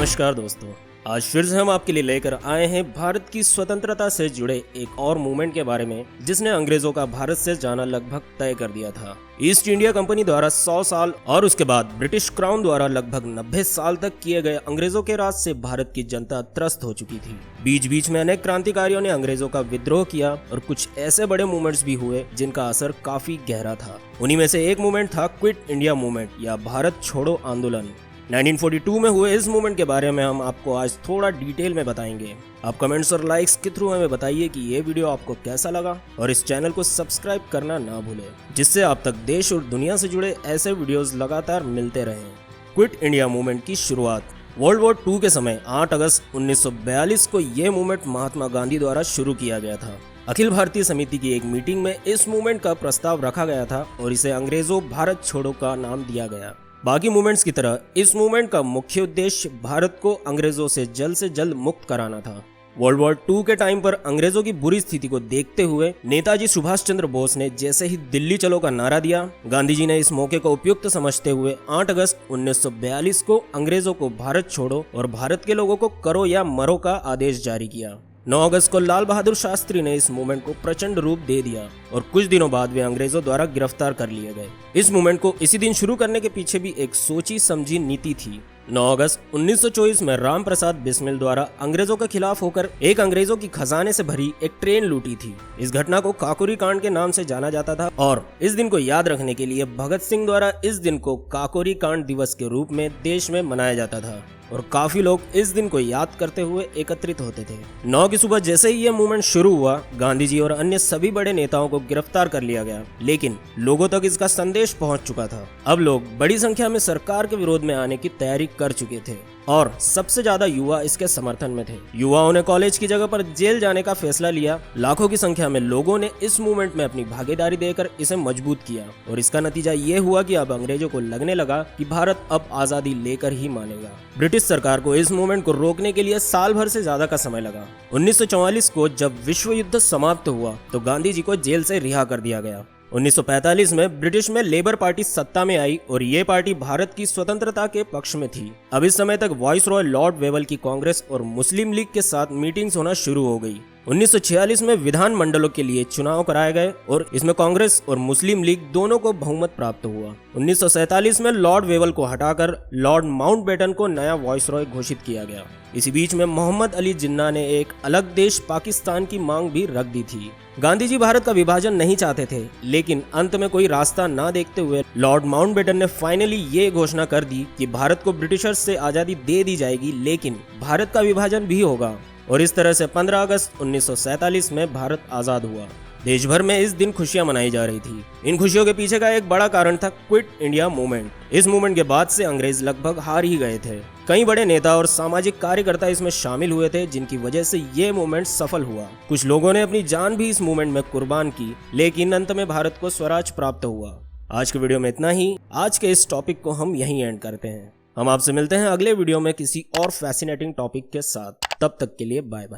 नमस्कार दोस्तों, आज फिर से हम आपके लिए लेकर आए हैं भारत की स्वतंत्रता से जुड़े एक और मूवमेंट के बारे में जिसने अंग्रेजों का भारत से जाना लगभग तय कर दिया था। ईस्ट इंडिया कंपनी द्वारा 100 साल और उसके बाद ब्रिटिश क्राउन द्वारा लगभग 90 साल तक किए गए अंग्रेजों के राज से भारत की जनता त्रस्त हो चुकी थी। बीच बीच में अनेक क्रांतिकारियों ने अंग्रेजों का विद्रोह किया और कुछ ऐसे बड़े मूवमेंट्स भी हुए जिनका असर काफी गहरा था। उन्हीं में से एक मूवमेंट था क्विट इंडिया मूवमेंट या भारत छोड़ो आंदोलन। 1942 में हुए इस मूवमेंट के बारे में हम आपको आज थोड़ा डिटेल में बताएंगे। आप कमेंट्स और लाइक्स के थ्रू हमें बताइए कि ये वीडियो आपको कैसा लगा और इस चैनल को सब्सक्राइब करना ना भूलें, जिससे आप तक देश और दुनिया से जुड़े ऐसे वीडियोस लगातार मिलते रहें। क्विट इंडिया मूवमेंट की शुरुआत वर्ल्ड वॉर 2 के समय 8 अगस्त 1942 को ये मूवमेंट महात्मा गांधी द्वारा शुरू किया गया था। अखिल भारतीय समिति की एक मीटिंग में इस मूवमेंट का प्रस्ताव रखा गया था और इसे अंग्रेजों भारत छोड़ो का नाम दिया गया। बाकी मूवमेंट्स की तरह इस मूवमेंट का मुख्य उद्देश्य भारत को अंग्रेजों से जल्द मुक्त कराना था। वर्ल्ड वॉर 2 के टाइम पर अंग्रेजों की बुरी स्थिति को देखते हुए नेताजी सुभाष चंद्र बोस ने जैसे ही दिल्ली चलो का नारा दिया, गांधी जी ने इस मौके को उपयुक्त समझते हुए 8 अगस्त 1942 को अंग्रेजों को भारत छोड़ो और भारत के लोगों को करो या मरो का आदेश जारी किया। 9 अगस्त को लाल बहादुर शास्त्री ने इस मूवमेंट को प्रचंड रूप दे दिया और कुछ दिनों बाद वे अंग्रेजों द्वारा गिरफ्तार कर लिए गए। इस मूवमेंट को इसी दिन शुरू करने के पीछे भी एक सोची समझी नीति थी। 9 अगस्त 1924 में राम प्रसाद बिस्मिल द्वारा अंग्रेजों के खिलाफ होकर एक अंग्रेजों की खजाने से भरी एक ट्रेन लूटी थी। इस घटना को काकोरी कांड के नाम से जाना जाता था और इस दिन को याद रखने के लिए भगत सिंह द्वारा इस दिन को काकोरी कांड दिवस के रूप में देश में मनाया जाता था और काफी लोग इस दिन को याद करते हुए एकत्रित होते थे। 9 की सुबह जैसे ही यह मूवमेंट शुरू हुआ, गांधी जी और अन्य सभी बड़े नेताओं को गिरफ्तार कर लिया गया, लेकिन लोगों तक इसका संदेश पहुंच चुका था। अब लोग बड़ी संख्या में सरकार के विरोध में आने की तैयारी कर चुके थे और सबसे ज्यादा युवा इसके समर्थन में थे। युवाओं ने कॉलेज की जगह पर जेल जाने का फैसला लिया। लाखों की संख्या में लोगों ने इस मूवमेंट में अपनी भागीदारी देकर इसे मजबूत किया और इसका नतीजा ये हुआ कि अब अंग्रेजों को लगने लगा कि भारत अब आजादी लेकर ही मानेगा। ब्रिटिश सरकार को इस मूवमेंट को रोकने के लिए साल भर से ज्यादा का समय लगा। 1944 को जब विश्व युद्ध समाप्त हुआ तो गांधी जी को जेल से रिहा कर दिया गया। 1945 में ब्रिटिश में लेबर पार्टी सत्ता में आई और ये पार्टी भारत की स्वतंत्रता के पक्ष में थी। अब इस समय तक वाइसरॉय लॉर्ड वेवल की कांग्रेस और मुस्लिम लीग के साथ मीटिंग्स होना शुरू हो गई। 1946 में विधान मंडलों के लिए चुनाव कराए गए और इसमें कांग्रेस और मुस्लिम लीग दोनों को बहुमत प्राप्त हुआ। 1947 में लॉर्ड वेवल को हटाकर लॉर्ड माउंटबेटन को नया वाइसरॉय घोषित किया गया। इसी बीच में मोहम्मद अली जिन्ना ने एक अलग देश पाकिस्तान की मांग भी रख दी थी। गांधी जी भारत का विभाजन नहीं चाहते थे, लेकिन अंत में कोई रास्ता ना देखते हुए लॉर्ड माउंटबेटन ने फाइनली ये घोषणा कर दी कि भारत को ब्रिटिशर्स से आजादी दे दी जाएगी, लेकिन भारत का विभाजन भी होगा। और इस तरह से 15 अगस्त 1947 में भारत आजाद हुआ। देश भर में इस दिन खुशियां मनाई जा रही थी। इन खुशियों के पीछे का एक बड़ा कारण था क्विट इंडिया मूवमेंट। इस मूवमेंट के बाद से अंग्रेज लगभग हार ही गए थे। कई बड़े नेता और सामाजिक कार्यकर्ता इसमें शामिल हुए थे, जिनकी वजह से ये मूवमेंट सफल हुआ। कुछ लोगों ने अपनी जान भी इस मूवमेंट में कुर्बान की, लेकिन अंत में भारत को स्वराज प्राप्त हुआ। आज के वीडियो में इतना ही। आज के इस टॉपिक को हम यहीं एंड करते हैं। हम आपसे मिलते हैं अगले वीडियो में किसी और फैसिनेटिंग टॉपिक के साथ। तब तक के लिए बाय बाय।